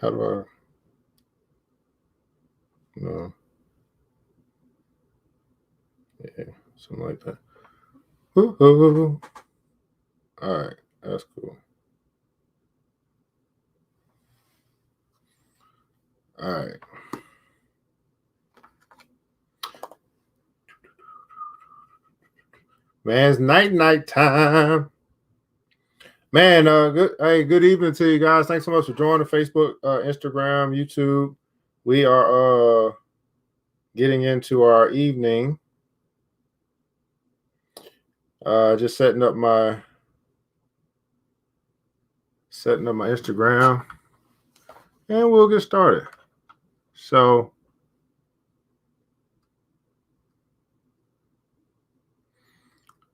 How do I? No. Yeah, something like that. Woo-hoo. All right, that's cool. All right. Man, it's night time. Man, good evening to you guys. Thanks so much for joining Facebook, Instagram, YouTube. We are getting into our evening. Just setting up my Instagram, and we'll get started. So,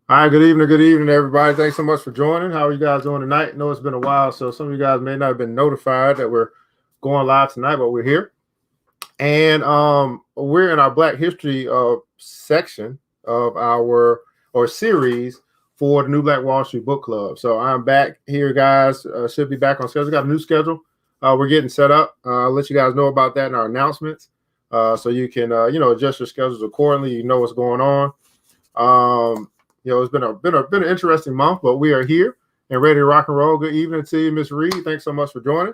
all right, good evening, everybody. Thanks so much for joining. How are you guys doing tonight? I know it's been a while, so some of you guys may not have been notified that we're going live tonight, but we're here. And we're in our Black History section of our series for the New Black Wall Street Book Club. So I'm back here, guys. Should be back on schedule. Got a new schedule. We're getting set up. I'll let you guys know about that in our announcements, so you can adjust your schedules accordingly. You know what's going on. It's been an interesting month, but we are here and ready to rock and roll. Good evening to you, Miss Reed. Thanks so much for joining.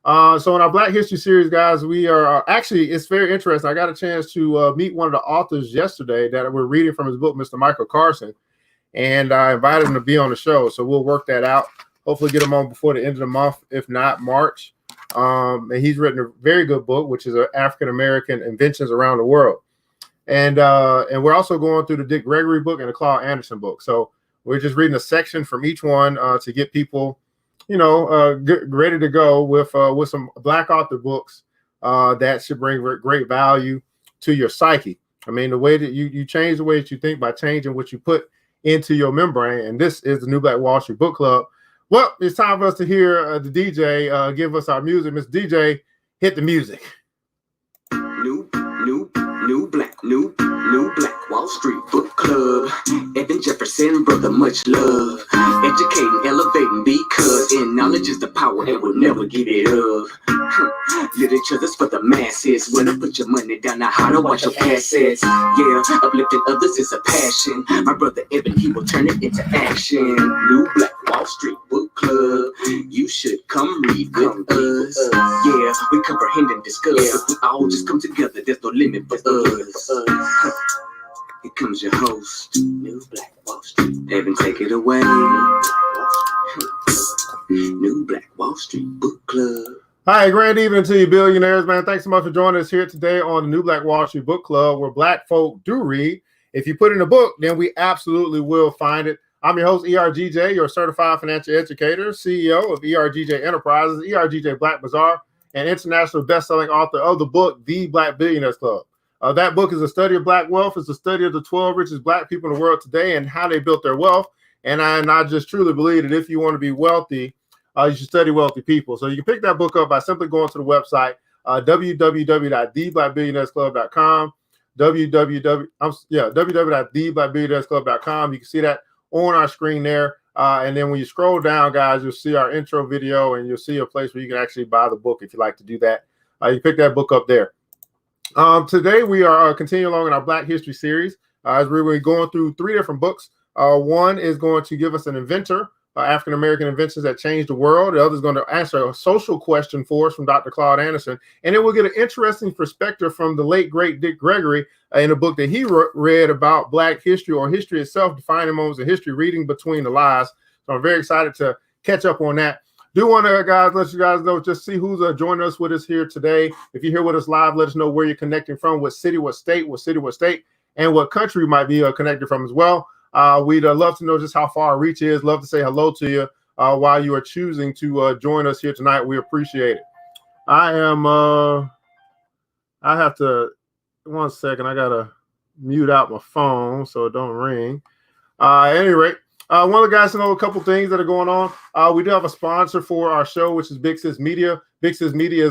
So in our Black History series, guys, we are actually, it's very interesting. I got a chance to meet one of the authors yesterday that we're reading from his book, Mr. Michael Carson, and I invited him to be on the show. So we'll work that out. Hopefully get him on before the end of the month, if not March. And he's written a very good book, which is African American Inventions Around the World. And we're also going through the Dick Gregory book and the Claud Anderson book. So we're just reading a section from each one to get people ready to go with some Black author books that should bring great value to your psyche. I mean, the way that you change the way that you think by changing what you put into your membrane. And this is the New Black Wall Street Book Club. Well, it's time for us to hear the DJ give us our music. Mr. DJ, hit the music. New Black Wall Street Book Club. Evan Jefferson, brother, much love. Educating, elevating, because in knowledge is the power and we'll never give it up. Literature's for the masses. When I put your money down, now how to watch your assets. Yeah, uplifting others is a passion. My brother Evan, he will turn it into action. New Black Wall Street Book Club. You should come read with us. Yeah, we comprehend and discuss. If we all just come together, there's no limit for us. Here comes your host, New Black Wall Street. Evan, take it away. New Black Wall Street Book Club. Hi, great evening to you, billionaires, man. Thanks so much for joining us here today on the New Black Wall Street Book Club, where Black folk do read. If you put in a book, then we absolutely will find it. I'm your host, ERGJ, your certified financial educator, CEO of ERGJ Enterprises, ERGJ Black Bazaar, and international best-selling author of the book, The Black Billionaires Club. That book is a study of Black wealth. It's a study of the 12 richest Black people in the world today and how they built their wealth. And I just truly believe that if you want to be wealthy, you should study wealthy people. So you can pick that book up by simply going to the website, www.theblackbillionairesclub.com, www.theblackbillionairesclub.com. You can see that on our screen there. And then when you scroll down, guys, you'll see our intro video and you'll see a place where you can actually buy the book if you like to do that. You pick that book up there. Today we are continuing along in our Black History series as we're going through 3 different books. One is going to give us an inventor, African American inventions that changed the world. The other is going to answer a social question for us from Dr. Claud Anderson, and then we'll get an interesting perspective from the late great Dick Gregory in a book that he read about Black history or history itself, defining moments of history, reading between the lies. So I'm very excited to catch up on that. Do want to, guys, let you guys know, just see who's joining us with us here today. If you're here with us live, let us know where you're connecting from, what city, what state, and what country you might be connected from as well. We'd love to know just how far our reach is. Love to say hello to you while you are choosing to join us here tonight. We appreciate it. I have to, 1 second, I got to mute out my phone so it don't ring. At any rate, I want the guys to know a couple things that are going on. We do have a sponsor for our show, which is Big Sis Media. Big Sis Media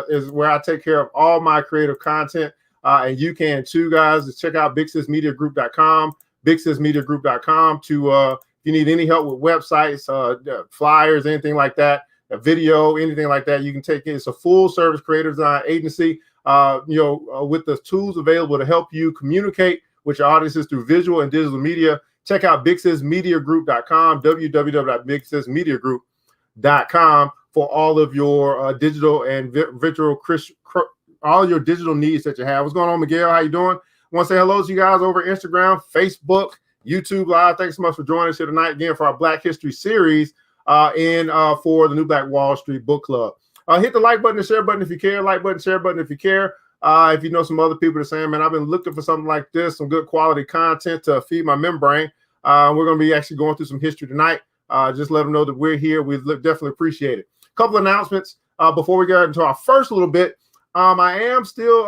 is where I take care of all my creative content, and you can too, guys. Just check out bigsismediagroup.com, bigsismediagroup.com to if you need any help with websites, flyers, anything like that. a video, anything like that, you can take it. It's a full service creative design agency, with the tools available to help you communicate with your audiences through visual and digital media. Check out bigsaysmediagroup.com, www.bigsaysmediagroup.com for all of your digital and virtual, all your digital needs that you have. What's going on, Miguel? How you doing? I want to say hello to you guys over Instagram, Facebook, YouTube Live. Thanks so much for joining us here tonight again for our Black History series for the New Black Wall Street Book Club. Hit the like button and share button if you care. Like button, share button if you care. If you know some other people that are saying, man, I've been looking for something like this, some good quality content to feed my membrane. We're going to be actually going through some history tonight. Just let them know that we're here. We definitely appreciate it. A couple announcements before we get into our first little bit. I am still,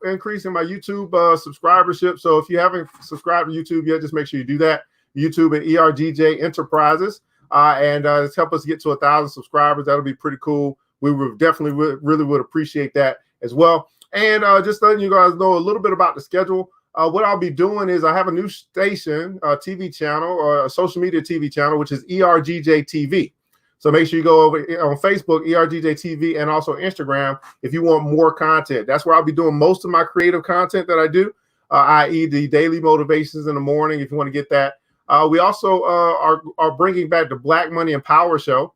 increasing my YouTube subscribership. So if you haven't subscribed to YouTube yet, just make sure you do that. YouTube at ERGJ Enterprises, and it's help us get to 1,000 subscribers. That'll be pretty cool. We would definitely really would appreciate that as well. And just letting you guys know a little bit about the schedule. What I'll be doing is I have a new station, a TV channel, or a social media TV channel, which is ERGJ TV. So make sure you go over on Facebook, ERGJ TV, and also Instagram if you want more content. That's where I'll be doing most of my creative content that I do, i.e. the daily motivations in the morning, if you want to get that. We also are bringing back the Black Money and Power Show.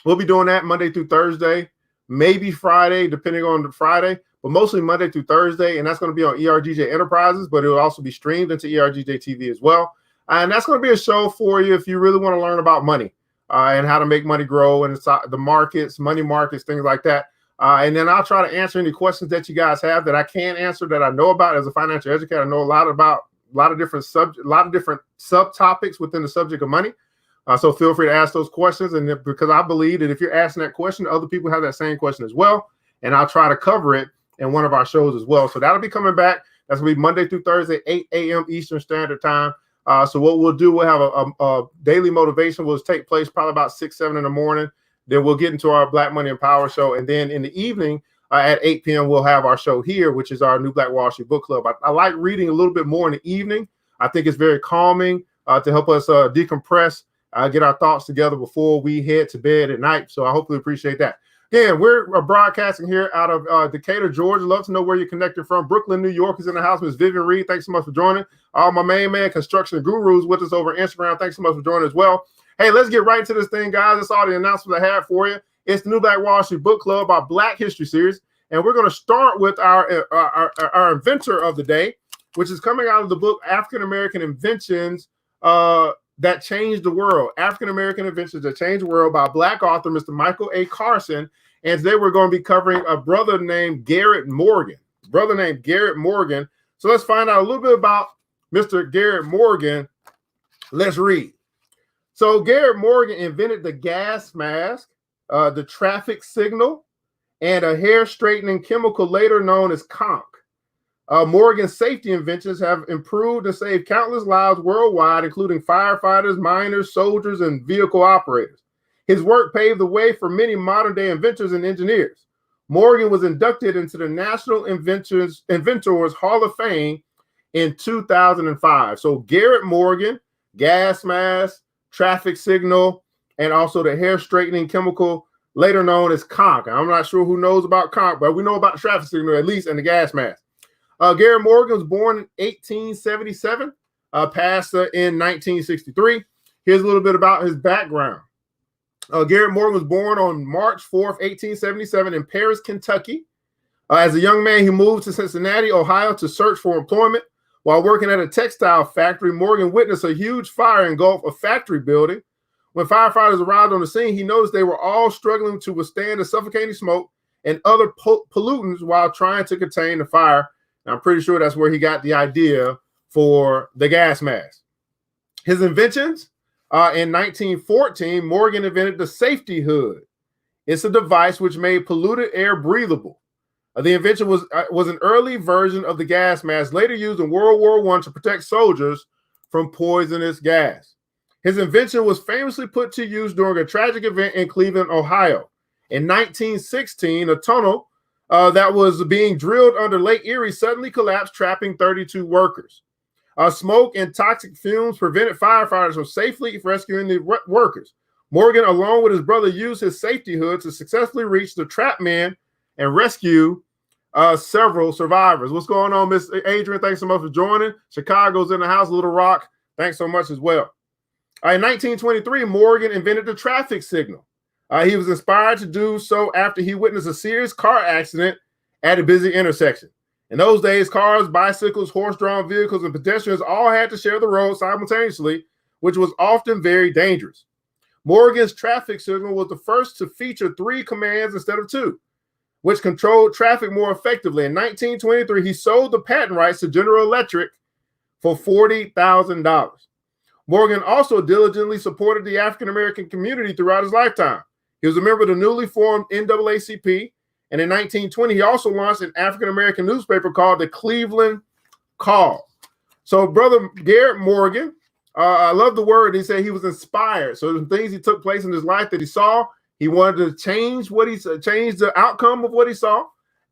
We'll be doing that Monday through Thursday, maybe Friday, depending on the Friday, but mostly Monday through Thursday, and that's going to be on ERGJ Enterprises, but it will also be streamed into ERGJ TV as well. And that's going to be a show for you if you really want to learn about money. And how to make money grow and the markets, money markets, things like that. And then I'll try to answer any questions that you guys have that I can't answer that I know about as a financial educator. I know a lot of different subtopics within the subject of money. So feel free to ask those questions. And because I believe that if you're asking that question, other people have that same question as well. And I'll try to cover it in one of our shows as well. So that'll be coming back. That's going to be Monday through Thursday, 8 a.m. Eastern Standard Time. So what we'll do, we'll have a daily motivation will take place probably about 6, 7 in the morning. Then we'll get into our Black Money and Power Show. And then in the evening at 8 p.m., we'll have our show here, which is our New Black Wall Street Book Club. I like reading a little bit more in the evening. I think it's very calming to help us decompress, get our thoughts together before we head to bed at night. So I hopefully appreciate that. Again, we're broadcasting here out of Decatur, Georgia. Love to know where you're connected from. Brooklyn, New York is in the house. Ms. Vivian Reed, thanks so much for joining. My main man, Construction Gurus, with us over Instagram. Thanks so much for joining as well. Hey, let's get right into this thing, guys. That's all the announcements I have for you. It's the New Black Wall Street Book Club, our Black History series. And we're going to start with our inventor of the day, which is coming out of the book African American Inventions That Changed the World. African American Inventions That Changed the World by Black author Mr. Michael A. Carson. And today we're going to be covering a brother named Garrett Morgan. So let's find out a little bit about Mr. Garrett Morgan. Let's read. So Garrett Morgan invented the gas mask, the traffic signal, and a hair straightening chemical later known as conch. Morgan's safety inventions have improved and saved countless lives worldwide, including firefighters, miners, soldiers, and vehicle operators. His work paved the way for many modern-day inventors and engineers. Morgan was inducted into the National Inventors Hall of Fame in 2005. So Garrett Morgan, gas mask, traffic signal, and also the hair straightening chemical, later known as conch. I'm not sure who knows about conch, but we know about the traffic signal at least, and the gas mask. Garrett Morgan was born in 1877, passed in 1963. Here's a little bit about his background. Garrett Morgan was born on March 4th, 1877 in Paris, Kentucky. As a young man, he moved to Cincinnati, Ohio to search for employment. While working at a textile factory, Morgan witnessed a huge fire engulf a factory building. When firefighters arrived on the scene, he noticed they were all struggling to withstand the suffocating smoke and other pollutants while trying to contain the fire. And I'm pretty sure that's where he got the idea for the gas mask. His inventions, in 1914, Morgan invented the safety hood. It's a device which made polluted air breathable. The invention was an early version of the gas mask, later used in World War I to protect soldiers from poisonous gas. His invention was famously put to use during a tragic event in Cleveland, Ohio. In 1916, a tunnel that was being drilled under Lake Erie suddenly collapsed, trapping 32 workers. Smoke and toxic fumes prevented firefighters from safely rescuing the workers. Morgan, along with his brother, used his safety hood to successfully reach the trap man and rescue several survivors. What's going on, Miss Adrian? Thanks so much for joining. Chicago's in the house. Little Rock, thanks so much as well. In 1923, Morgan invented the traffic signal. He was inspired to do so after he witnessed a serious car accident at a busy intersection. In those days, cars, bicycles, horse-drawn vehicles, and pedestrians all had to share the road simultaneously, which was often very dangerous. Morgan's traffic signal was the first to feature 3 commands instead of 2, which controlled traffic more effectively. In 1923, he sold the patent rights to General Electric for $40,000. Morgan also diligently supported the African-American community throughout his lifetime. He was a member of the newly formed NAACP, and in 1920, he also launched an African-American newspaper called the Cleveland Call. So, Brother Garrett Morgan, I love the word. He said he was inspired. So the things he took place in his life that he saw, he wanted to change change the outcome of what he saw,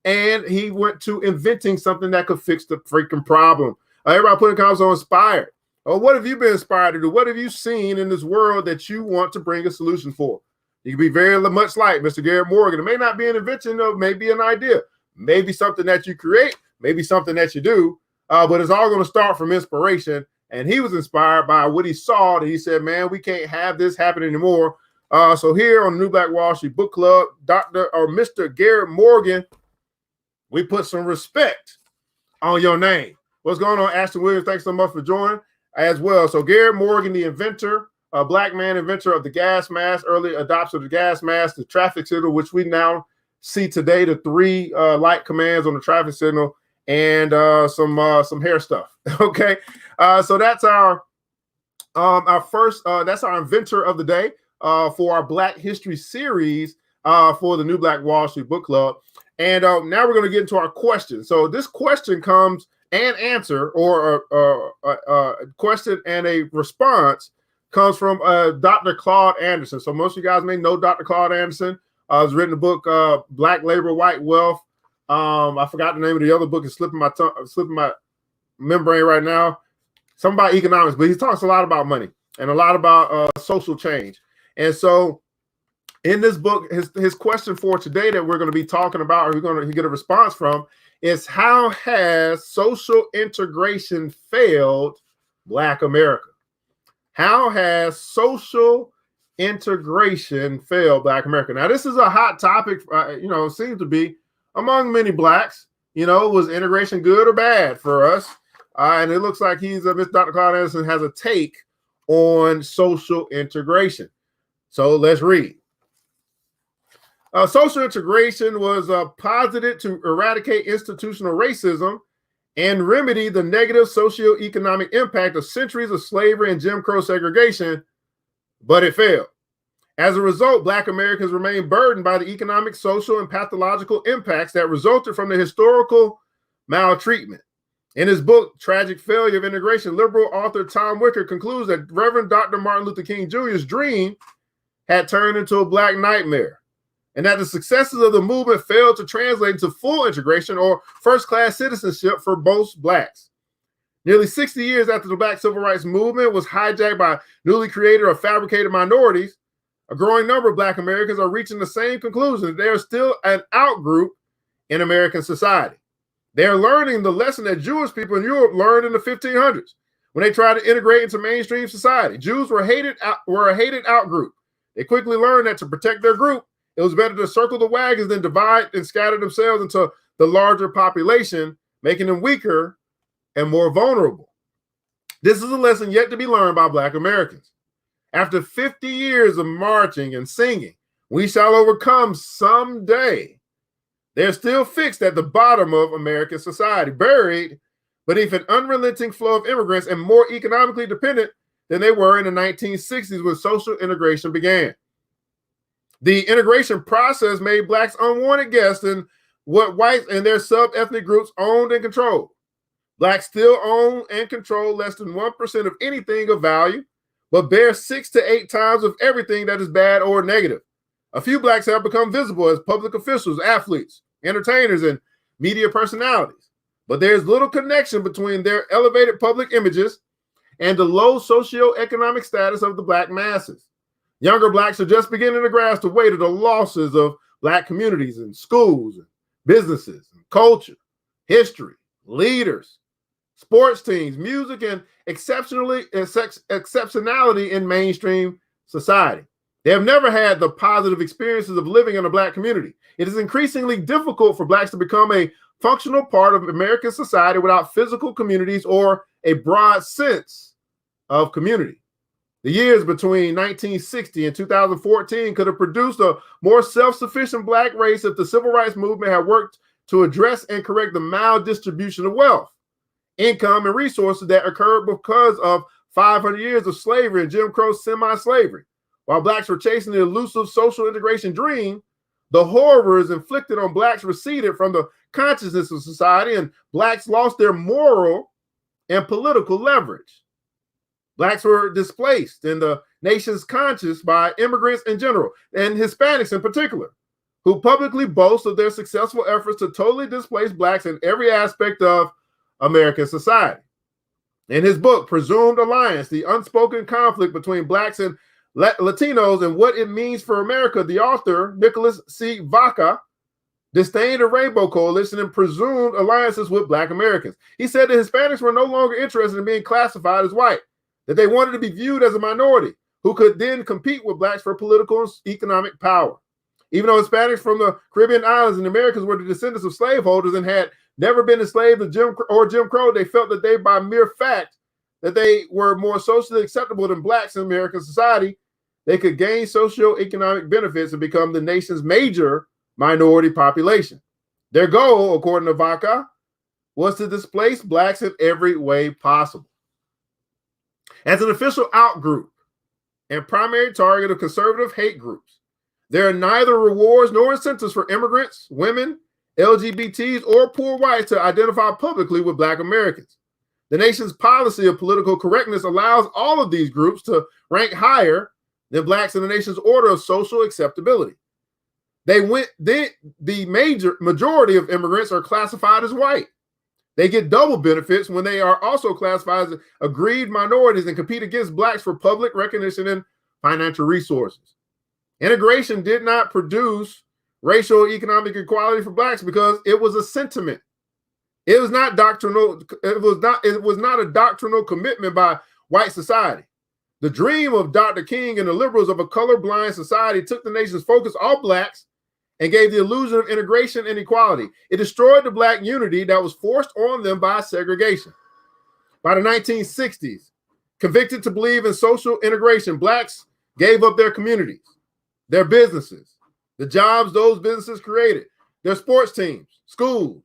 and he went to inventing something that could fix the freaking problem. Everybody putting comments on inspired. Oh, what have you been inspired to do? What have you seen in this world that you want to bring a solution for? You can be very much like Mr. Garrett Morgan. It may not be an invention, or maybe an idea, maybe something that you create, maybe something that you do, but it's all going to start from inspiration. And he was inspired by what he saw, that he said, man, we can't have this happen anymore. So here on the New Black Wall Street Book Club, Mr. Garrett Morgan, we put some respect on your name. What's going on, Ashton Williams? Thanks so much for joining as well. So Garrett Morgan, the inventor, a black man inventor of the gas mask, early adopter of the gas mask, the traffic signal, which we now see today, the 3 light commands on the traffic signal, and some hair stuff. Okay. So that's our first, that's our inventor of the day for our Black History series for the New Black Wall Street Book Club. And now we're going to get into our question. So this question comes and answer, or a question and a response comes from Dr. Claud Anderson. So most of you guys may know Dr. Claud Anderson. Has written a book, Black Labor, White Wealth. I forgot the name of the other book. It's slipping my membrane right now. Something about economics, but he talks a lot about money and a lot about social change. And so in this book, his question for today that we're going to be talking about, or we're going to get a response from, is how has social integration failed Black America? How has social integration failed Black America? Now, this is a hot topic, it seems to be among many Blacks. Was integration good or bad for us? And it looks like Mr. Dr. Claud Anderson has a take on social integration. So let's read. Social integration was posited to eradicate institutional racism and remedy the negative socioeconomic impact of centuries of slavery and Jim Crow segregation, but it failed. As a result, Black Americans remain burdened by the economic, social, and pathological impacts that resulted from the historical maltreatment. In his book, Tragic Failure of Integration, liberal author Tom Wicker concludes that Reverend Dr. Martin Luther King Jr.'s dream had turned into a Black nightmare, and that the successes of the movement failed to translate into full integration or first-class citizenship for most Blacks. Nearly 60 years after the Black Civil Rights Movement was hijacked by newly created or fabricated minorities, a growing number of Black Americans are reaching the same conclusion that they are still an outgroup in American society. They are learning the lesson that Jewish people in Europe learned in the 1500s when they tried to integrate into mainstream society. Jews were a hated outgroup. They quickly learned that to protect their group, it was better to circle the wagons than divide and scatter themselves into the larger population, making them weaker and more vulnerable. This is a lesson yet to be learned by Black Americans. After 50 years of marching and singing, we shall overcome someday. They're still fixed at the bottom of American society, buried beneath an unrelenting flow of immigrants and more economically dependent than they were in the 1960s when social integration began. The integration process made Blacks unwanted guests in what whites and their sub-ethnic groups owned and controlled. Blacks still own and control less than 1% of anything of value, but bear 6 to 8 times of everything that is bad or negative. A few Blacks have become visible as public officials, athletes, entertainers, and media personalities, but there's little connection between their elevated public images and the low socioeconomic status of the Black masses. Younger blacks are just beginning to grasp the weight of the losses of black communities and schools, and businesses, and culture, history, leaders, sports teams, music, and exceptionality in mainstream society. They have never had the positive experiences of living in a black community. It is increasingly difficult for blacks to become a functional part of American society without physical communities or a broad sense of community. The years between 1960 and 2014 could have produced a more self-sufficient black race if the civil rights movement had worked to address and correct the maldistribution of wealth, income, and resources that occurred because of 500 years of slavery and Jim Crow semi-slavery. While blacks were chasing the elusive social integration dream, the horrors inflicted on blacks receded from the consciousness of society, and blacks lost their moral and political leverage. Blacks were displaced in the nation's conscience by immigrants in general, and Hispanics in particular, who publicly boast of their successful efforts to totally displace blacks in every aspect of American society. In his book, Presumed Alliance, The Unspoken Conflict Between Blacks and Latinos and What It Means for America, the author, Nicholas C. Vaca, disdained a rainbow coalition and presumed alliances with Black Americans. He said that Hispanics were no longer interested in being classified as white, that they wanted to be viewed as a minority who could then compete with blacks for political and economic power. Even though Hispanics from the Caribbean islands and the Americas were the descendants of slaveholders and had never been enslaved to Jim Crow, they felt that they, by mere fact that they were more socially acceptable than blacks in American society, they could gain socioeconomic benefits and become the nation's major minority population. Their goal, according to Vaca, was to displace blacks in every way possible. As an official outgroup and primary target of conservative hate groups, there are neither rewards nor incentives for immigrants, women, LGBTs, or poor whites to identify publicly with Black Americans. The nation's policy of political correctness allows all of these groups to rank higher than blacks in the nation's order of social acceptability. The majority of immigrants are classified as white. They get double benefits when they are also classified as aggrieved minorities and compete against blacks for public recognition and financial resources. Integration did not produce racial economic equality for blacks because it was a sentiment. It was not doctrinal. It was not a doctrinal commitment by white society. The dream of Dr. King and the liberals of a colorblind society took the nation's focus off blacks and gave the illusion of integration and equality. It destroyed the black unity that was forced on them by segregation. By the 1960s, convicted to believe in social integration, blacks gave up their communities, their businesses, the jobs those businesses created, their sports teams, schools,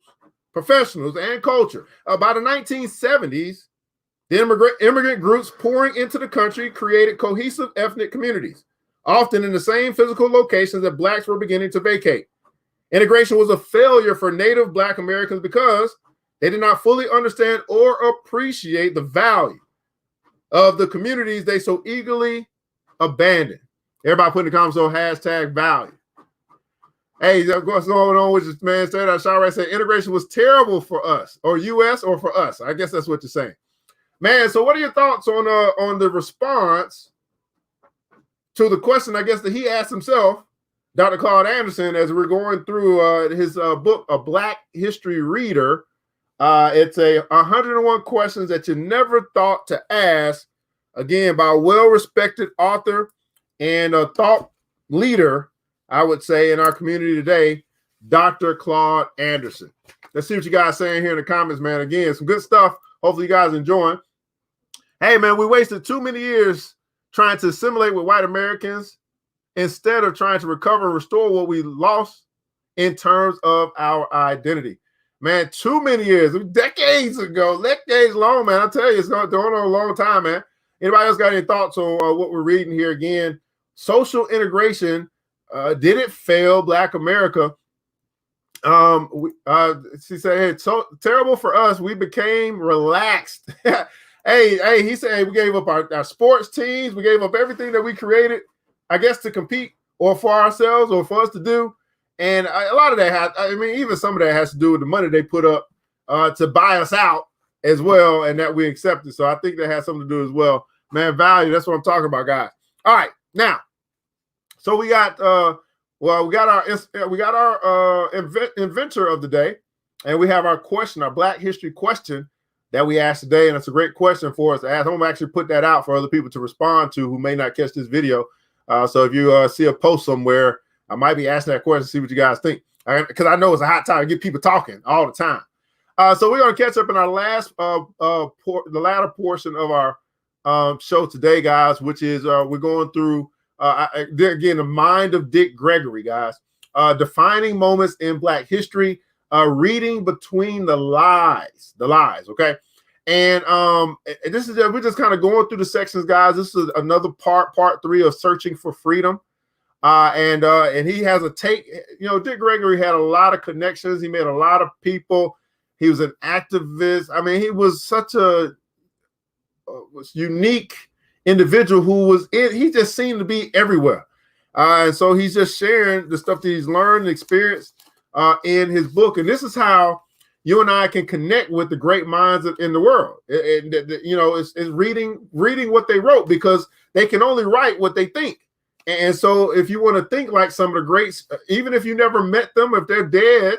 professionals, and culture. By the 1970s, the immigrant groups pouring into the country created cohesive ethnic communities, often in the same physical locations that blacks were beginning to vacate. Integration was a failure for Native Black Americans because they did not fully understand or appreciate the value of the communities they so eagerly abandoned. Everybody put in the comments on hashtag value. Hey, what's going on with this man? Straight out Shire said integration was terrible for us, or US, or for us. I guess that's what you're saying. Man, so what are your thoughts on the response to the question, I guess, that he asked himself, Dr. Claud Anderson, as we're going through his book, A Black History Reader? It's 101 questions that you never thought to ask, again, by a well-respected author and a thought leader, I would say, in our community today, Dr. Claud Anderson. Let's see what you guys are saying here in the comments, man. Again, some good stuff. Hopefully you guys enjoying. Hey, man, we wasted too many years trying to assimilate with white Americans instead of trying to recover and restore what we lost in terms of our identity. Man, too many years, decades long, man. I tell you, it's going on a long time, man. Anybody else got any thoughts on what we're reading here? Again, social integration, did it fail Black America? She said, hey, it's so terrible for us. We became relaxed. Hey, he said, hey, we gave up our sports teams. We gave up everything that we created, I guess, to compete or for ourselves or for us to do. And a lot of that even some of that has to do with the money they put up to buy us out as well, and that we accepted. So I think that has something to do as well. Man, value, that's what I'm talking about, guys. All right, now, So we got our inventor of the day, and we have our question, our Black History question that we asked today, and it's a great question for us to ask. I'm gonna actually put that out for other people to respond to who may not catch this video. So if you see a post somewhere, I might be asking that question, see what you guys think, because I know it's a hot time to get people talking all the time. So we're gonna catch up in our last the latter portion of our show today, guys, which is we're going through again the mind of Dick Gregory, guys, defining moments in Black history, reading between the lies, okay. And this is we're just kind of going through the sections, guys. This is another part 3 of Searching for Freedom. And he has a take. Dick Gregory had a lot of connections. He met a lot of people. He was an activist. I mean, he was such a unique individual he just seemed to be everywhere. And so he's just sharing the stuff that he's learned and experienced in his book. And this is how you and I can connect with the great minds in the world. It's reading what they wrote, because they can only write what they think. And so if you want to think like some of the greats, even if you never met them, if they're dead,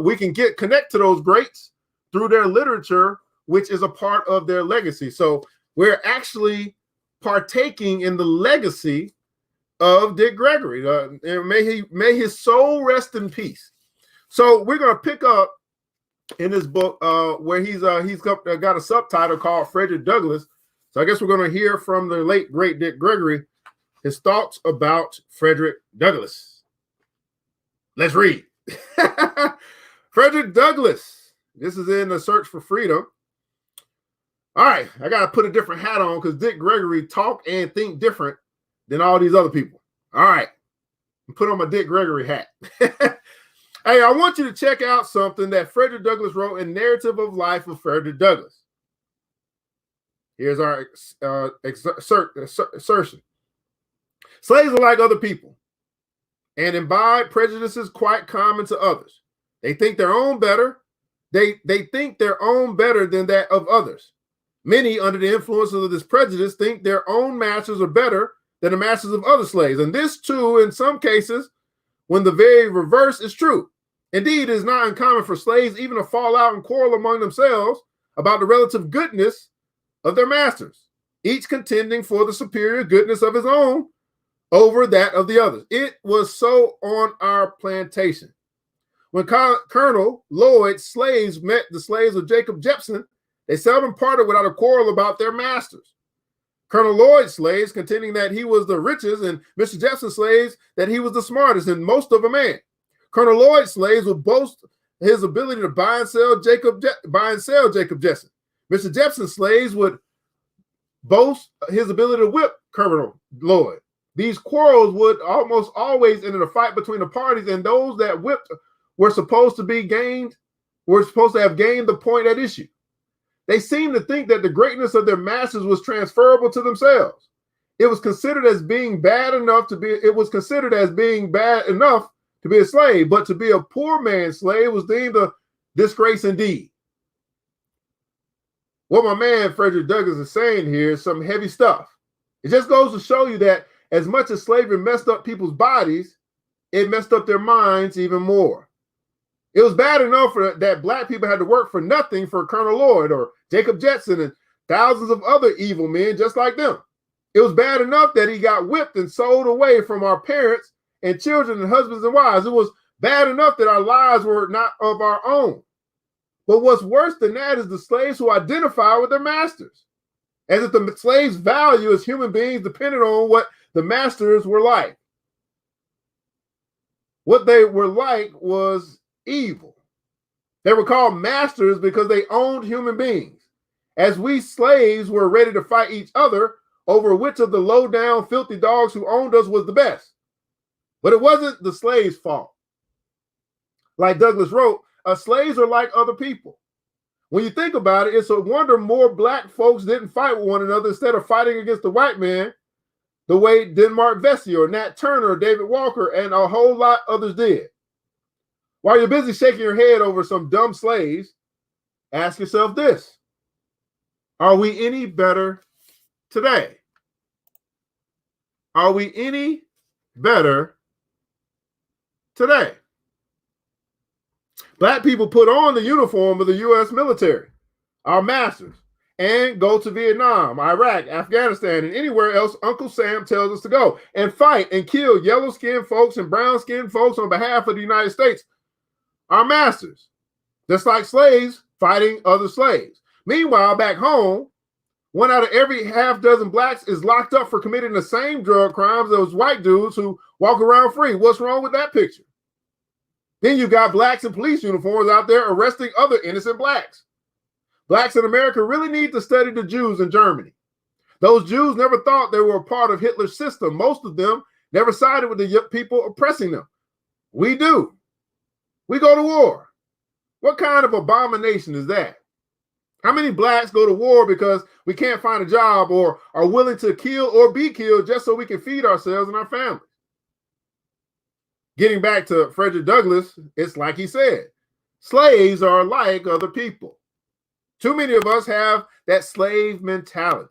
we can connect to those greats through their literature, which is a part of their legacy. So we're actually partaking in the legacy of Dick Gregory. And may his soul rest in peace. So we're going to pick up in this book where he's got a subtitle called Frederick Douglass. So I guess we're going to hear from the late great Dick Gregory his thoughts about Frederick Douglass. Let's read. Frederick Douglass. This is in The Search for Freedom. All right, I got to put a different hat on because Dick Gregory talk and think different than all these other people. All right, put on my Dick Gregory hat. Hey, I want you to check out something that Frederick Douglass wrote in Narrative of Life of Frederick Douglass. Here's our assertion. Slaves are like other people and imbibe prejudices quite common to others. They think their own better. They think their own better than that of others. Many, under the influence of this prejudice, think their own masters are better than the masters of other slaves. And this, too, in some cases, when the very reverse is true. Indeed, it is not uncommon for slaves even to fall out and quarrel among themselves about the relative goodness of their masters, each contending for the superior goodness of his own over that of the others. It was so on our plantation. When Colonel Lloyd's slaves met the slaves of Jacob Jepson, they seldom parted without a quarrel about their masters. Colonel Lloyd's slaves contending that he was the richest, and Mr. Jepson's slaves that he was the smartest and most of a man. Colonel Lloyd's slaves would boast his ability to buy and sell Jacob Jepson. Mr. Jepson's slaves would boast his ability to whip Colonel Lloyd. These quarrels would almost always end in a fight between the parties, and those that whipped were supposed to have gained the point at issue. They seemed to think that the greatness of their masters was transferable to themselves. It was considered as being bad enough to be a slave, but to be a poor man's slave was deemed a disgrace indeed. What my man Frederick Douglass is saying here is some heavy stuff. It just goes to show you that as much as slavery messed up people's bodies, it messed up their minds even more. It was bad enough that black people had to work for nothing for Colonel Lloyd or Jacob Jepson and thousands of other evil men just like them. It was bad enough that he got whipped and sold away from our parents and children and husbands and wives. It was bad enough that our lives were not of our own. But what's worse than that is the slaves who identify with their masters, as if the slaves' value as human beings depended on what the masters were like. What they were like was evil. They were called masters because they owned human beings, as we slaves were ready to fight each other over which of the low-down, filthy dogs who owned us was the best. But it wasn't the slaves' fault. Like Douglass wrote, slaves are like other people. When you think about it, it's a wonder more black folks didn't fight with one another instead of fighting against the white man the way Denmark Vesey or Nat Turner or David Walker and a whole lot others did. While you're busy shaking your head over some dumb slaves, ask yourself this: are we any better today? Are we any better today. Black people put on the uniform of the U.S. military, our masters, and go to Vietnam, Iraq, Afghanistan, and anywhere else Uncle Sam tells us to go and fight and kill yellow-skinned folks and brown-skinned folks on behalf of the United States, our masters, just like slaves fighting other slaves. Meanwhile, back home, 1 out of every half dozen blacks is locked up for committing the same drug crimes as white dudes who walk around free. What's wrong with that picture? Then you got blacks in police uniforms out there arresting other innocent blacks. Blacks in America really need to study the Jews in Germany. Those Jews never thought they were a part of Hitler's system. Most of them never sided with the people oppressing them. We do. We go to war. What kind of abomination is that? How many blacks go to war because we can't find a job or are willing to kill or be killed just so we can feed ourselves and our families? Getting back to Frederick Douglass, it's like he said, slaves are like other people. Too many of us have that slave mentality.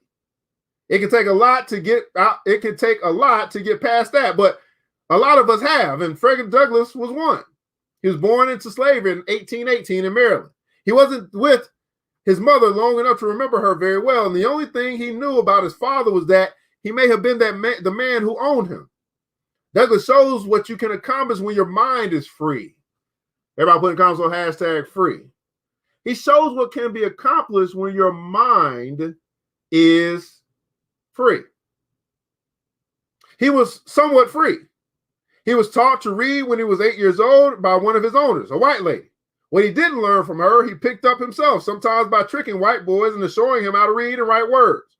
It can take a lot to get out. It can take a lot to get past that, but a lot of us have, and Frederick Douglass was one. He was born into slavery in 1818 in Maryland. He wasn't with his mother long enough to remember her very well, and the only thing he knew about his father was that he may have been the man who owned him. Douglass shows what you can accomplish when your mind is free. Everybody putting comments on hashtag free. He shows what can be accomplished when your mind is free. He was somewhat free. He was taught to read when he was 8 years old by one of his owners, a white lady. When he didn't learn from her, he picked up himself, sometimes by tricking white boys into showing him how to read and write words.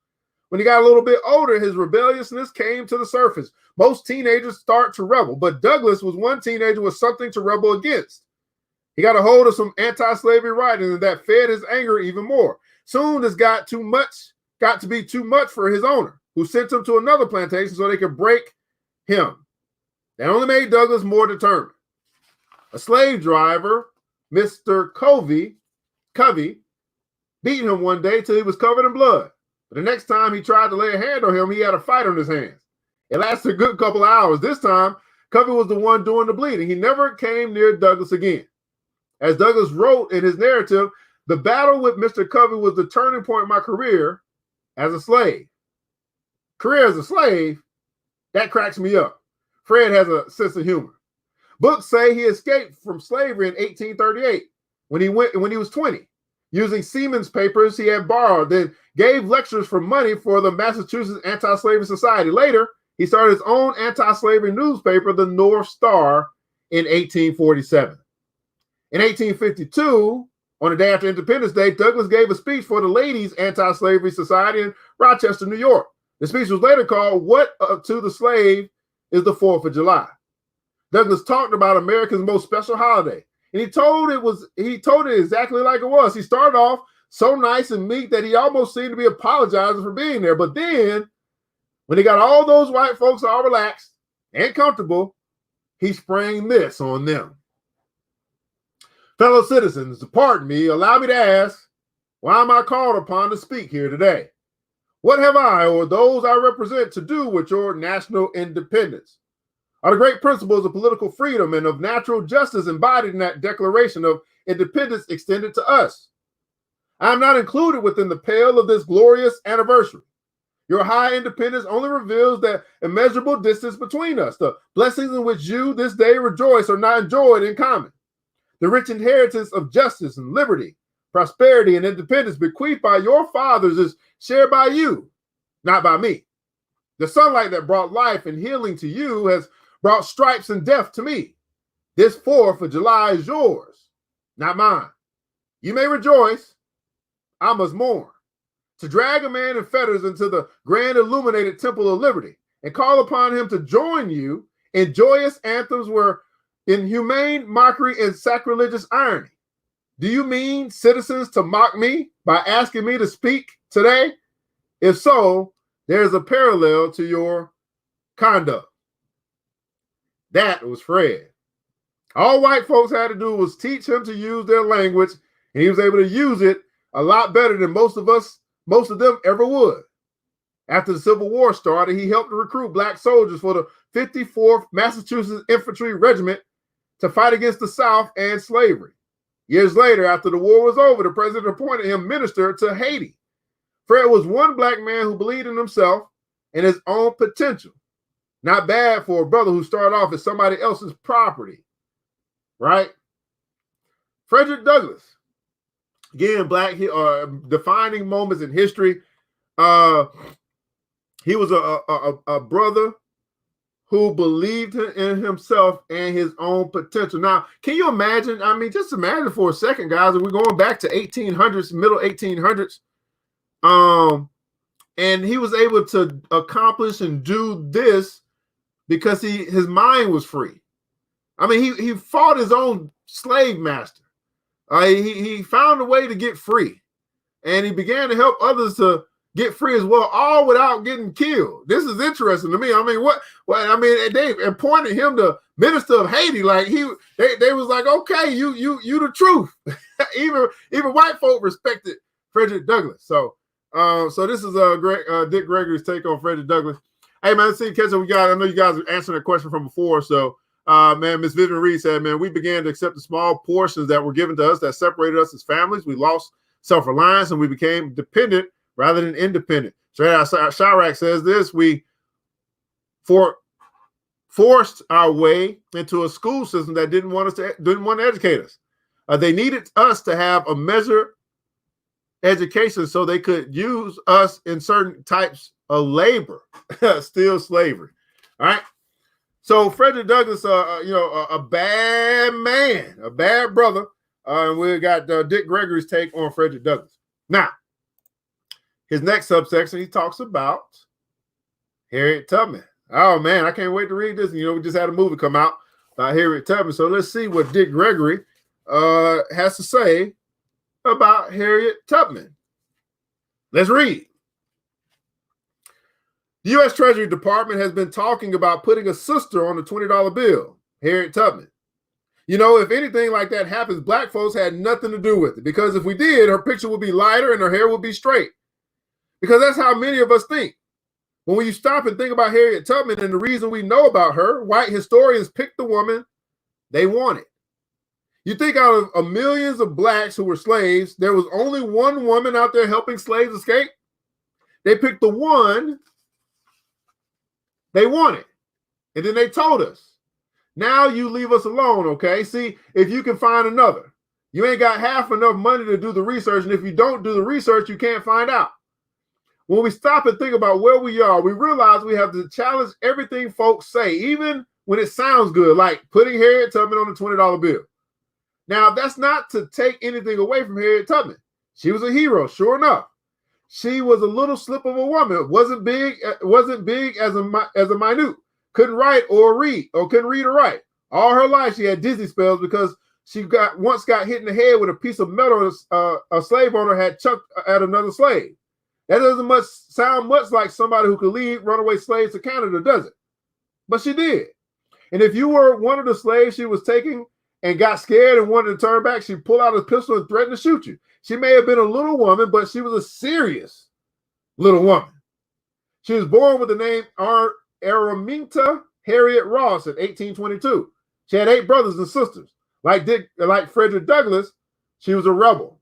When he got a little bit older, his rebelliousness came to the surface. Most teenagers start to rebel, but Douglass was one teenager with something to rebel against. He got a hold of some anti-slavery writing, and that fed his anger even more. Soon this got to be too much for his owner, who sent him to another plantation so they could break him. That only made Douglass more determined. A slave driver, Mr. Covey, beat him one day till he was covered in blood. But the next time he tried to lay a hand on him, he had a fight on his hands. It lasted a good couple of hours. This time, Covey was the one doing the bleeding. He never came near Douglass again. As Douglass wrote in his narrative, the battle with Mr. Covey was the turning point in my career as a slave. Career as a slave? That cracks me up. Fred has a sense of humor. Books say he escaped from slavery in 1838 when he was 20, using Seaman's papers he had borrowed, then gave lectures for money for the Massachusetts Anti-Slavery Society. Later, he started his own anti-slavery newspaper, the North Star, in 1847. In 1852, on the day after Independence Day, Douglass gave a speech for the Ladies Anti-Slavery Society in Rochester, New York. The speech was later called "What to the Slave is the 4th of July." Douglass talked about America's most special holiday, and he told it exactly like it was. He started off so nice and meek that he almost seemed to be apologizing for being there. But then, when he got all those white folks all relaxed and comfortable, he sprang this on them. Fellow citizens, pardon me, allow me to ask, why am I called upon to speak here today? What have I or those I represent to do with your national independence? Are the great principles of political freedom and of natural justice embodied in that Declaration of Independence extended to us? I am not included within the pale of this glorious anniversary. Your high independence only reveals that immeasurable distance between us. The blessings in which you this day rejoice are not enjoyed in common. The rich inheritance of justice and liberty, prosperity and independence bequeathed by your fathers is shared by you, not by me. The sunlight that brought life and healing to you has brought stripes and death to me. This 4th of July is yours, not mine. You may rejoice, I must mourn. To drag a man in fetters into the grand illuminated temple of liberty and call upon him to join you in joyous anthems were inhumane mockery and sacrilegious irony. Do you mean, citizens, to mock me by asking me to speak today? If so, there's a parallel to your conduct. That was Fred. All white folks had to do was teach him to use their language, and he was able to use it a lot better than most of them ever would. After the Civil War started, he helped to recruit black soldiers for the 54th Massachusetts Infantry Regiment to fight against the South and slavery. Years later, after the war was over, the president appointed him minister to Haiti. Fred was one black man who believed in himself and his own potential. Not bad for a brother who started off as somebody else's property, right? Frederick Douglass, again, black defining moments in history. He was a brother who believed in himself and his own potential. Now, can you imagine? I mean, just imagine for a second, guys, if we're going back to 1800s, middle 1800s, and he was able to accomplish and do this because his mind was free. I mean, he fought his own slave master. He found a way to get free, and he began to help others to get free as well, all without getting killed. This is interesting to me. I mean, they appointed him the minister of Haiti. Like they was like, okay, you the truth. even white folk respected Frederick Douglass. So this is Dick Gregory's take on Frederick Douglass. Hey man, let's see, catch up. I know you guys are answering a question from before. So man, Miss Vivian Reed said, man, we began to accept the small portions that were given to us that separated us as families. We lost self-reliance and we became dependent rather than independent. Chirac says this: we forced our way into a school system that didn't want to educate us. They needed us to have a measured education so they could use us in certain types of labor, still slavery. All right. So Frederick Douglass, a bad man, a bad brother. And we got Dick Gregory's take on Frederick Douglass. Now, his next subsection, he talks about Harriet Tubman. Oh, man, I can't wait to read this. We just had a movie come out about Harriet Tubman. So let's see what Dick Gregory has to say about Harriet Tubman. Let's read. The U.S. Treasury Department has been talking about putting a sister on the $20 bill, Harriet Tubman. If anything like that happens, black folks had nothing to do with it, because if we did, her picture would be lighter and her hair would be straight. Because that's how many of us think. When you stop and think about Harriet Tubman and the reason we know about her, white historians picked the woman they wanted. You think out of millions of blacks who were slaves, there was only one woman out there helping slaves escape? They picked the one they wanted. And then they told us, now you leave us alone, okay? See, if you can find another. You ain't got half enough money to do the research, and if you don't do the research, you can't find out. When we stop and think about where we are, we realize we have to challenge everything folks say, even when it sounds good, like putting Harriet Tubman on the $20 bill. Now, that's not to take anything away from Harriet Tubman. She was a hero, sure enough. She was a little slip of a woman. Wasn't big as a minute. Couldn't write or read, or couldn't read or write. All her life, she had dizzy spells because she once got hit in the head with a piece of metal a slave owner had chucked at another slave. That doesn't sound much like somebody who could lead runaway slaves to Canada, does it? But she did. And if you were one of the slaves she was taking and got scared and wanted to turn back, she'd pull out a pistol and threaten to shoot you. She may have been a little woman, but she was a serious little woman. She was born with the name Araminta Harriet Ross in 1822. She had 8 brothers and sisters. Like Frederick Douglass, she was a rebel.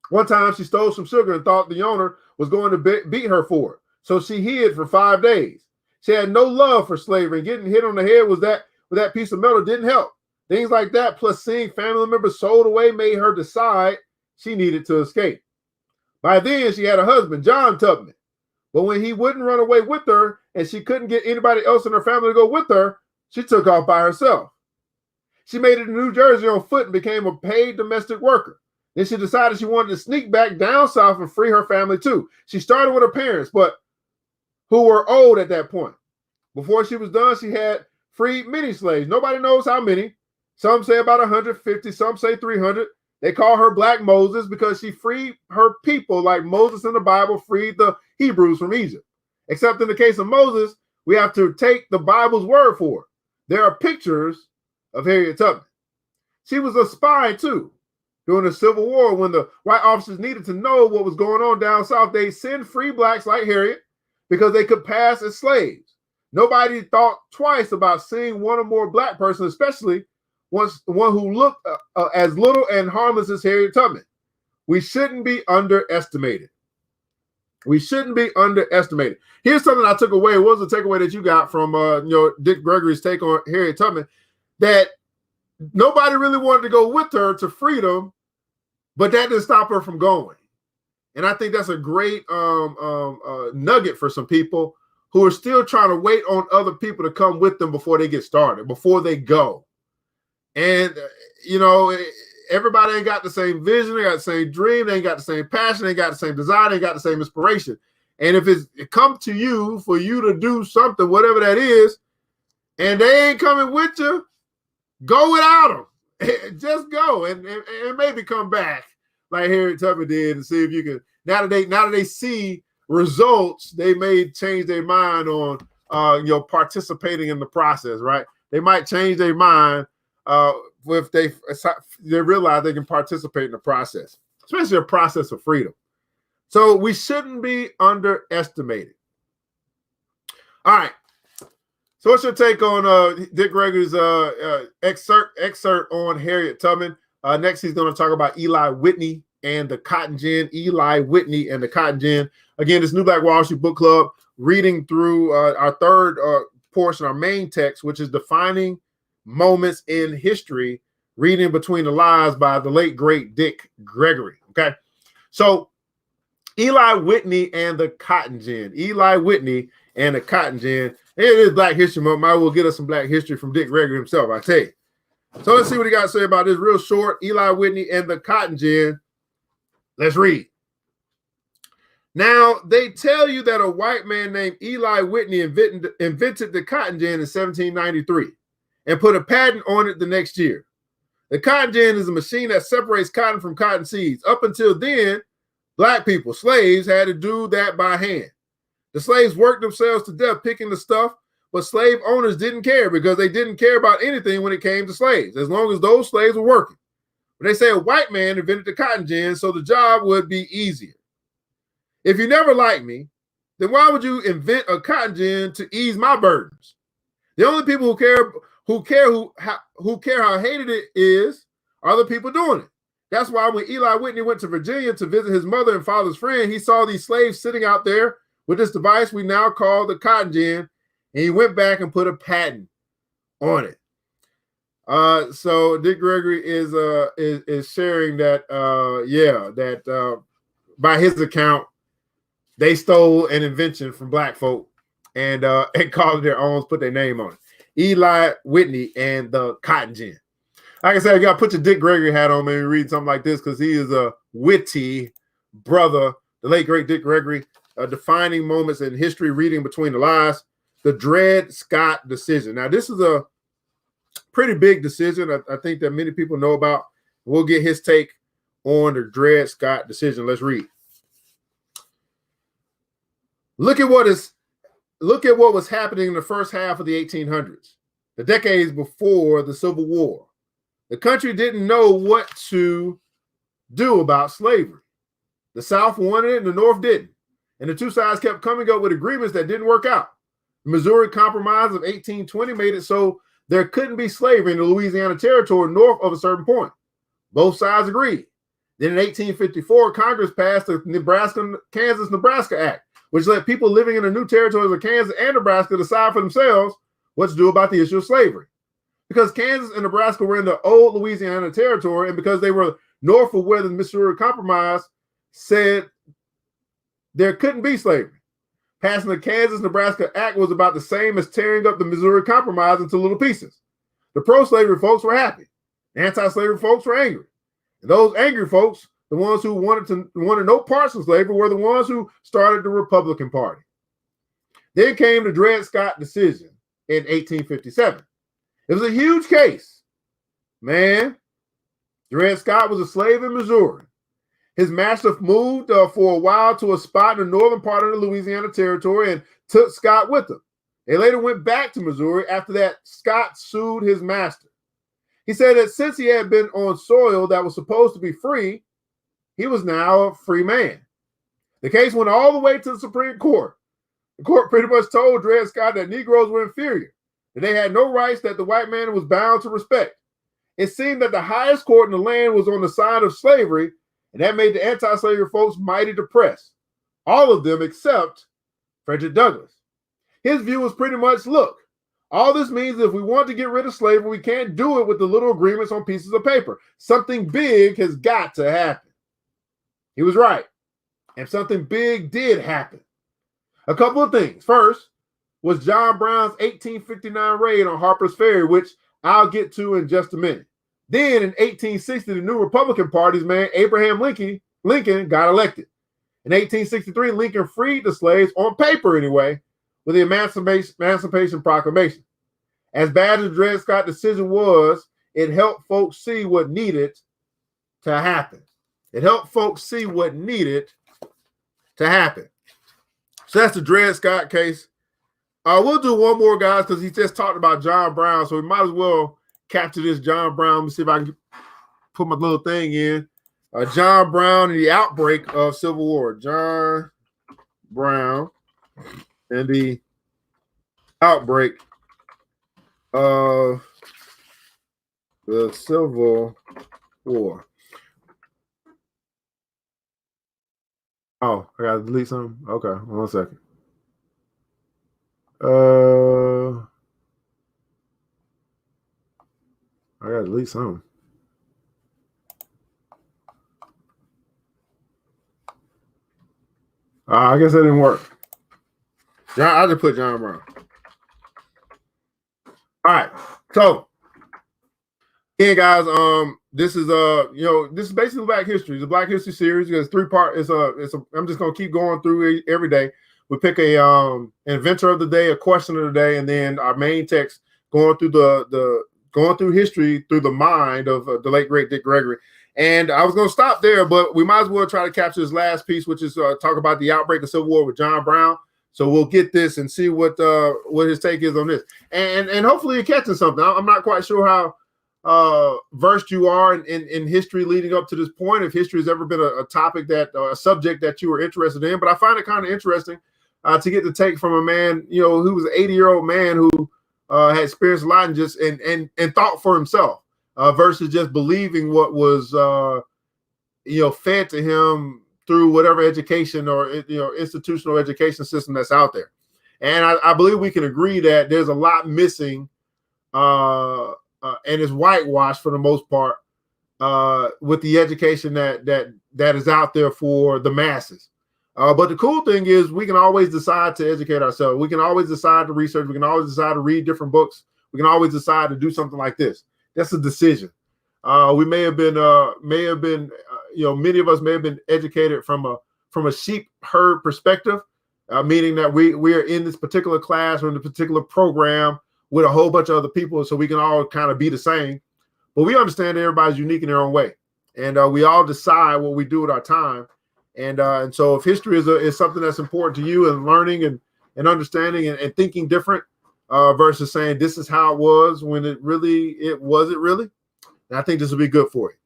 One time she stole some sugar and thought the owner was going to beat her for it. So she hid for 5 days. She had no love for slavery. Getting hit on the head with that piece of metal didn't help. Things like that, plus seeing family members sold away, made her decide she needed to escape. By then, she had a husband, John Tubman. But when he wouldn't run away with her and she couldn't get anybody else in her family to go with her, she took off by herself. She made it to New Jersey on foot and became a paid domestic worker. Then she decided she wanted to sneak back down south and free her family too. She started with her parents, but who were old at that point. Before she was done, she had freed many slaves. Nobody knows how many. Some say about 150, some say 300. They call her Black Moses because she freed her people like Moses in the Bible freed the Hebrews from Egypt. Except in the case of Moses, we have to take the Bible's word for it. There are pictures of Harriet Tubman. She was a spy too. During the Civil War, when the white officers needed to know what was going on down south, they send free blacks like Harriet because they could pass as slaves. Nobody thought twice about seeing one or more black persons, especially one who looked as little and harmless as Harriet Tubman. We shouldn't be underestimated. We shouldn't be underestimated. Here's something I took away. What was the takeaway that you got from Dick Gregory's take on Harriet Tubman? That nobody really wanted to go with her to freedom, but that didn't stop her from going. And I think that's a great nugget for some people who are still trying to wait on other people to come with them before they get started, before they go. And, everybody ain't got the same vision, they got the same dream, they ain't got the same passion, they ain't got the same desire, they ain't got the same inspiration. And if it comes to you for you to do something, whatever that is, and they ain't coming with you, go without them. Just go and maybe come back like Harriet Tubman did and see if you can. Now that they see results, they may change their mind on participating in the process, right? They might change their mind if they realize they can participate in the process, especially a process of freedom. So we shouldn't be underestimated. All right. So what's your take on Dick Gregory's excerpt on Harriet Tubman? Next, he's going to talk about Eli Whitney and the Cotton Gin. Eli Whitney and the Cotton Gin. Again, this New Black Wall Street Book Club, reading through our third portion, our main text, which is Defining Moments in History, reading between the lines by the late, great Dick Gregory. Okay. So Eli Whitney and the Cotton Gin. Eli Whitney and the Cotton Gin. It is Black History Month. Might well get us some Black history from Dick Gregory himself, I tell you. So let's see what he got to say about this real short. Eli Whitney and the Cotton Gin. Let's read. Now, they tell you that a white man named Eli Whitney invented the cotton gin in 1793 and put a patent on it the next year. The cotton gin is a machine that separates cotton from cotton seeds. Up until then, black people, slaves, had to do that by hand. The slaves worked themselves to death picking the stuff, but slave owners didn't care because they didn't care about anything when it came to slaves, as long as those slaves were working. But they say a white man invented the cotton gin so the job would be easier. If you never liked me, then why would you invent a cotton gin to ease my burdens? The only people who care how hated it is are the people doing it. That's why when Eli Whitney went to Virginia to visit his mother and father's friend, he saw these slaves sitting out there with this device we now call the cotton gin, and he went back and put a patent on it. So Dick Gregory is sharing that by his account, they stole an invention from black folk and called it their own, put their name on it. Eli Whitney and the Cotton Gin. Like I said, you got to put your Dick Gregory hat on and read something like this because he is a witty brother, the late great Dick Gregory, defining moments in history, reading between the lines, the Dred Scott decision. Now, this is a pretty big decision. I think that many people know about. We'll get his take on the Dred Scott decision. Let's read. Look at what was happening in the first half of the 1800s, the decades before the Civil War. The country didn't know what to do about slavery. The South wanted it and the North didn't. And the two sides kept coming up with agreements that didn't work out. The Missouri Compromise of 1820 made it so there couldn't be slavery in the Louisiana Territory north of a certain point. Both sides agreed. Then in 1854, Congress passed the Kansas-Nebraska Act, which let people living in the new territories of Kansas and Nebraska decide for themselves what to do about the issue of slavery. Because Kansas and Nebraska were in the old Louisiana Territory, and because they were north of where the Missouri Compromise said there couldn't be slavery. Passing the Kansas-Nebraska Act was about the same as tearing up the Missouri Compromise into little pieces. The pro-slavery folks were happy. The anti-slavery folks were angry. And those angry folks, the ones who wanted no parts of slavery, were the ones who started the Republican Party. Then came the Dred Scott decision in 1857. It was a huge case. Man, Dred Scott was a slave in Missouri. His master moved for a while to a spot in the northern part of the Louisiana Territory and took Scott with him. They later went back to Missouri. After that, Scott sued his master. He said that since he had been on soil that was supposed to be free, he was now a free man. The case went all the way to the Supreme Court. The court pretty much told Dred Scott that Negroes were inferior, that they had no rights that the white man was bound to respect. It seemed that the highest court in the land was on the side of slavery, and that made the anti-slavery folks mighty depressed. All of them except Frederick Douglass. His view was pretty much, look, all this means if we want to get rid of slavery, we can't do it with the little agreements on pieces of paper. Something big has got to happen. He was right. And something big did happen. A couple of things. First was John Brown's 1859 raid on Harper's Ferry, which I'll get to in just a minute. Then in 1860, the new Republican Party's man, Abraham Lincoln got elected. In 1863, Lincoln freed the slaves, on paper anyway, with the Emancipation Proclamation. As bad as Dred Scott's decision was, it helped folks see what needed to happen. It helped folks see what needed to happen. So that's the Dred Scott case. We'll do one more, guys, because he just talked about John Brown, so we might as well capture this John Brown. Let me see if I can put my little thing in. John Brown and the outbreak of Civil War. John Brown and the outbreak of the Civil War. Oh, I gotta delete something. Okay, 1 second. I gotta delete something. I guess that didn't work. I just put John Brown. All right, so again, guys, this is this is basically Black History. It's a Black History series. It's 3-part. I'm just gonna keep going through every day. We pick a inventor of the day, a question of the day, and then our main text going through going through history through the mind of the late great Dick Gregory. And I was going to stop there, but we might as well try to capture this last piece, which is talk about the outbreak of Civil War with John Brown. So we'll get this and see what his take is on this, and hopefully you're catching something. I'm not quite sure how versed you are in history leading up to this point. If history has ever been a topic a subject that you were interested in, but I find it kind of interesting to get the take from a man, who was an 80-year-old man who had experienced a lot and thought for himself versus just believing what was fed to him through whatever education or institutional education system that's out there. And I believe we can agree that there's a lot missing and it's whitewashed for the most part with the education that is out there for the masses. But the cool thing is we can always decide to educate ourselves. We can always decide to research. We can always decide to read different books. We can always decide to do something like this. That's a decision. We may have been, many of us may have been educated from a sheep herd perspective, meaning that we are in this particular class or in a particular program with a whole bunch of other people, so we can all kind of be the same. But we understand that everybody's unique in their own way, and we all decide what we do with our time. And so if history is something that's important to you and learning and understanding and thinking different versus saying this is how it was when it wasn't really, and I think this will be good for you.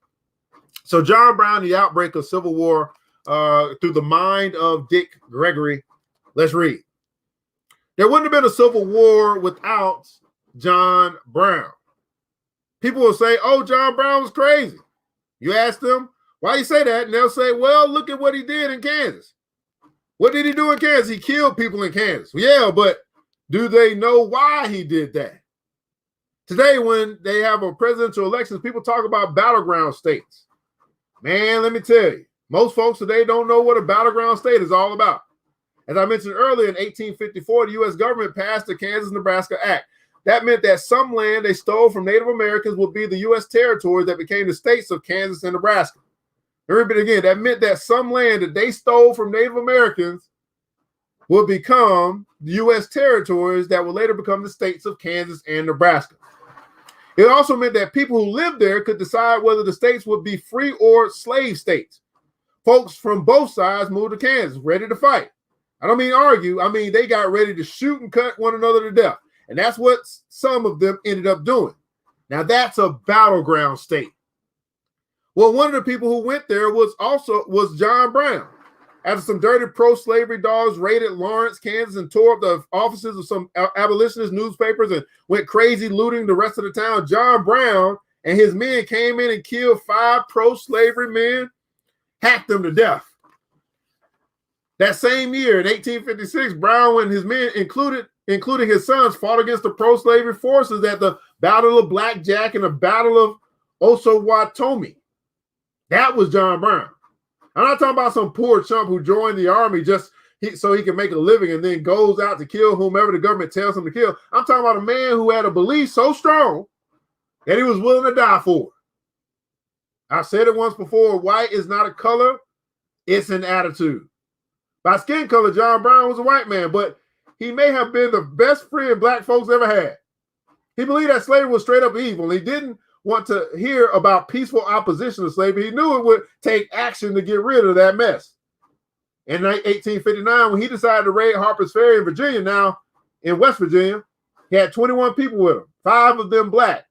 So John Brown, the outbreak of Civil War through the mind of Dick Gregory. Let's read. There wouldn't have been a Civil War without John Brown. People will say, oh, John Brown was crazy. You ask them, why you say that? And they'll say, well, look at what he did in Kansas. What did he do in Kansas? He killed people in Kansas. Yeah, but do they know why he did that? Today, when they have a presidential elections, people talk about battleground states. Man, let me tell you, most folks today don't know what a battleground state is all about. As I mentioned earlier, in 1854, the U.S. government passed the Kansas-Nebraska Act. That meant that some land they stole from Native Americans would be the U.S. territories that became the states of Kansas and Nebraska. Repeat again, that meant that some land that they stole from Native Americans would become the U.S. territories that would later become the states of Kansas and Nebraska. It also meant that people who lived there could decide whether the states would be free or slave states. Folks from both sides moved to Kansas, ready to fight. I don't mean argue. I mean, they got ready to shoot and cut one another to death. And that's what some of them ended up doing. Now, that's a battleground state. Well, one of the people who went there was John Brown. After some dirty pro-slavery dogs raided Lawrence, Kansas, and tore up the offices of some abolitionist newspapers and went crazy looting the rest of the town, John Brown and his men came in and killed 5 pro-slavery men, hacked them to death. That same year, in 1856, Brown and his men, including his sons, fought against the pro-slavery forces at the Battle of Blackjack and the Battle of Osawatomie. That was John Brown. I'm not talking about some poor chump who joined the army just so he can make a living and then goes out to kill whomever the government tells him to kill. I'm talking about a man who had a belief so strong that he was willing to die for it. I said it once before, white is not a color, it's an attitude. By skin color, John Brown was a white man, but he may have been the best friend black folks ever had. He believed that slavery was straight up evil, and he didn't want to hear about peaceful opposition to slavery. He knew it would take action to get rid of that mess. In 1859, when he decided to raid Harper's Ferry in Virginia, now in West Virginia, he had 21 people with him, 5 of them black.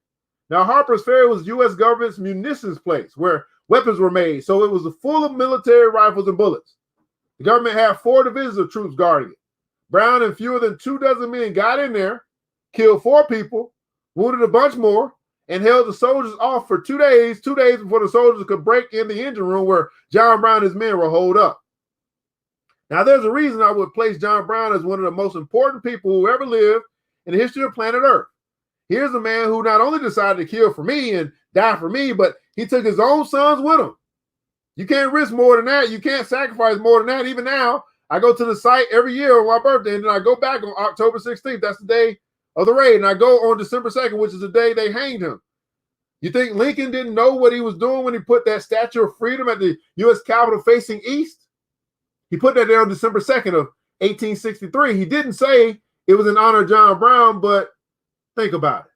Now, Harper's Ferry was U.S. government's munitions place where weapons were made, so it was full of military rifles and bullets. The government had 4 divisions of troops guarding it. Brown and fewer than 24 men got in there, killed 4 people, wounded a bunch more, and held the soldiers off for 2 days before the soldiers could break in the engine room where John Brown and his men were holed up. Now, there's a reason I would place John Brown as one of the most important people who ever lived in the history of planet Earth. Here's a man who not only decided to kill for me and die for me, but he took his own sons with him. You can't risk more than that. You can't sacrifice more than that. Even now, I go to the site every year on my birthday, and then I go back on October 16th. That's the day of the raid. And I go on December 2nd, which is the day they hanged him. You think Lincoln didn't know what he was doing when he put that Statue of Freedom at the U.S. Capitol facing east? He put that there on December 2nd of 1863. He didn't say it was in honor of John Brown, but think about it.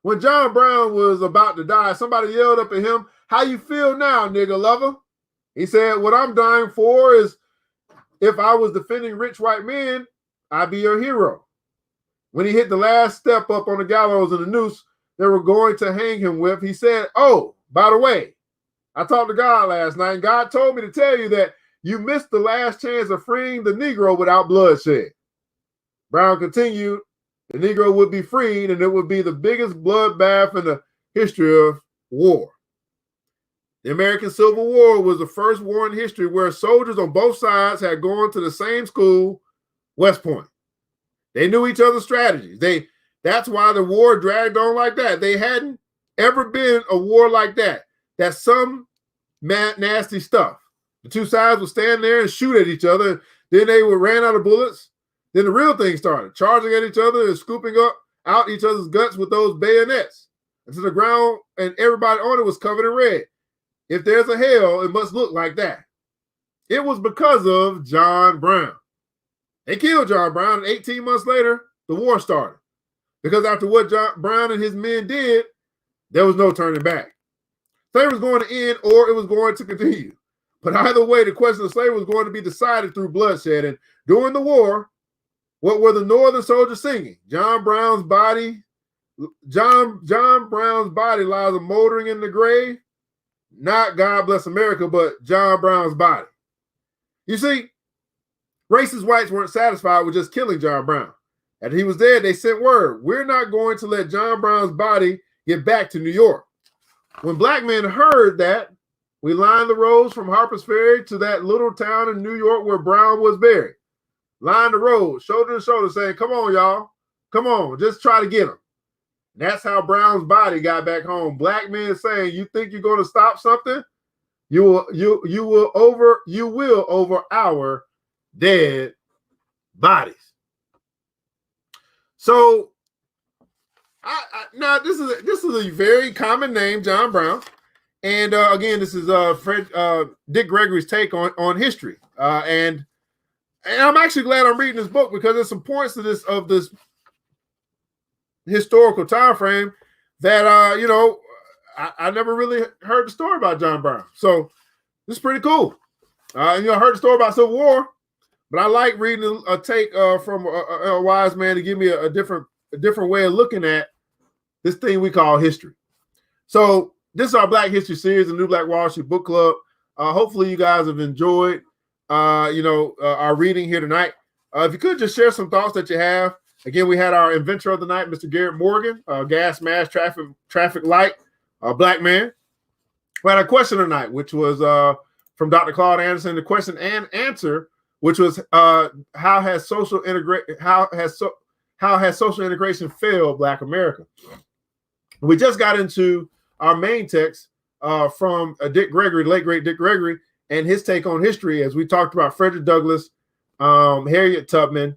When John Brown was about to die, somebody yelled up at him, "How you feel now, nigga lover?" He said, "What I'm dying for is if I was defending rich white men, I'd be your hero." When he hit the last step up on the gallows and the noose they were going to hang him with, he said, "Oh, by the way, I talked to God last night, and God told me to tell you that you missed the last chance of freeing the Negro without bloodshed." Brown continued, the Negro would be freed, and it would be the biggest bloodbath in the history of war. The American Civil War was the first war in history where soldiers on both sides had gone to the same school, West Point. They knew each other's strategies. That's why the war dragged on like that. They hadn't ever been a war like that. That's some nasty stuff. The two sides would stand there and shoot at each other. Then they would ran out of bullets. Then the real thing started, charging at each other and scooping out each other's guts with those bayonets until the ground and everybody on it was covered in red. If there's a hell, it must look like that. It was because of John Brown. They killed John Brown, and 18 months later, the war started. Because after what John Brown and his men did, there was no turning back. Slavery was going to end or it was going to continue. But either way, the question of slavery was going to be decided through bloodshed. And during the war, what were the Northern soldiers singing? John Brown's body lies moldering in the grave. Not God Bless America, but John Brown's body. You see, racist whites weren't satisfied with just killing John Brown. After he was dead, they sent word, we're not going to let John Brown's body get back to New York. When black men heard that, we lined the roads from Harper's Ferry to that little town in New York where Brown was buried. Lined the road, shoulder to shoulder, saying, come on, y'all. Come on, just try to get him. And that's how Brown's body got back home. Black men saying, you think you're going to stop something? You will over our dead bodies. So now this is a very common name, John Brown, and again, this is Dick Gregory's take on history, and I'm actually glad I'm reading this book because there's some points to this historical time frame that I never really heard the story about John Brown, so this is pretty cool. I heard the story about Civil War. But I like reading a take from a wise man to give me a different way of looking at this thing we call history. So this is our Black History series, the New Black Wall Street Book Club. Hopefully you guys have enjoyed our reading here tonight. If you could just share some thoughts that you have. Again, we had our inventor of the night, Mr. Garrett Morgan, gas mask traffic light, black man. We had a question tonight, which was from Dr. Claud Anderson. The question and answer, which was how has social integration failed Black America? We just got into our main text from Dick Gregory, late great Dick Gregory, and his take on history as we talked about Frederick Douglass, Harriet Tubman,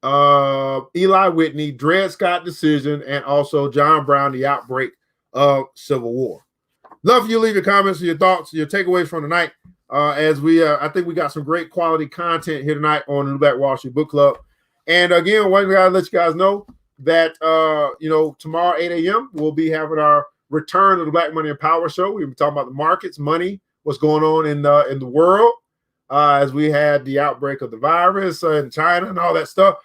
Eli Whitney, Dred Scott decision, and also John Brown, the outbreak of Civil War. Love for you to leave your comments, your thoughts, your takeaways from tonight. As we, I think we got some great quality content here tonight on the New Black Wall Street Book Club. And again, we gotta let you guys know that tomorrow 8 a.m. we'll be having our return of the Black Money and Power Show. We'll be talking about the markets, money, what's going on in the world as we had the outbreak of the virus in China and all that stuff.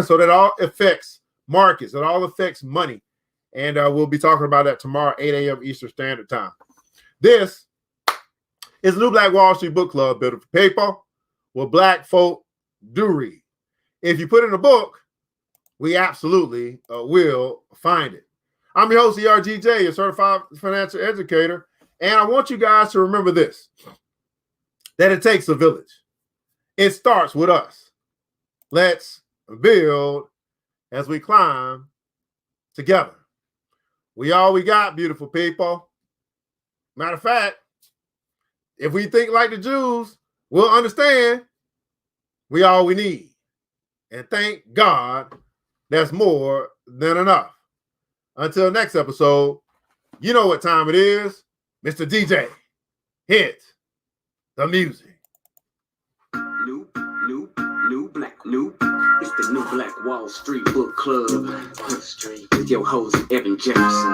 So that all affects markets, it all affects money. And we'll be talking about that tomorrow, 8 a.m. Eastern Standard Time. This is New Black Wall Street Book Club, built for paper, where Black folk do read. If you put in a book, we absolutely will find it. I'm your host, ERGJ, your certified financial educator. And I want you guys to remember this, that it takes a village. It starts with us. Let's build as we climb together. We all we got, beautiful people. Matter of fact, if we think like the Jews, we'll understand we all we need. And thank God that's more than enough. Until next episode, you know what time it is. Mr. DJ, hit the music. New. It's the New Black Wall Street Book Club. With your host, Evan Jefferson.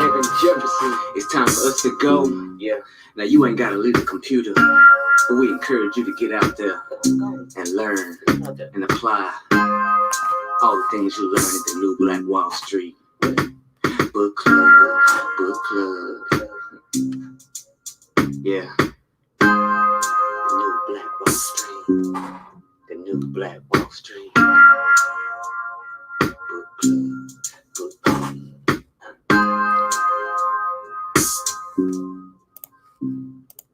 It's time for us to go. Yeah. Now, you ain't got to leave the computer. But we encourage you to get out there and learn and apply all the things you learn at the New Black Wall Street Book Club. Yeah. The New Black Wall Street. The New Black Wall Street Book Club.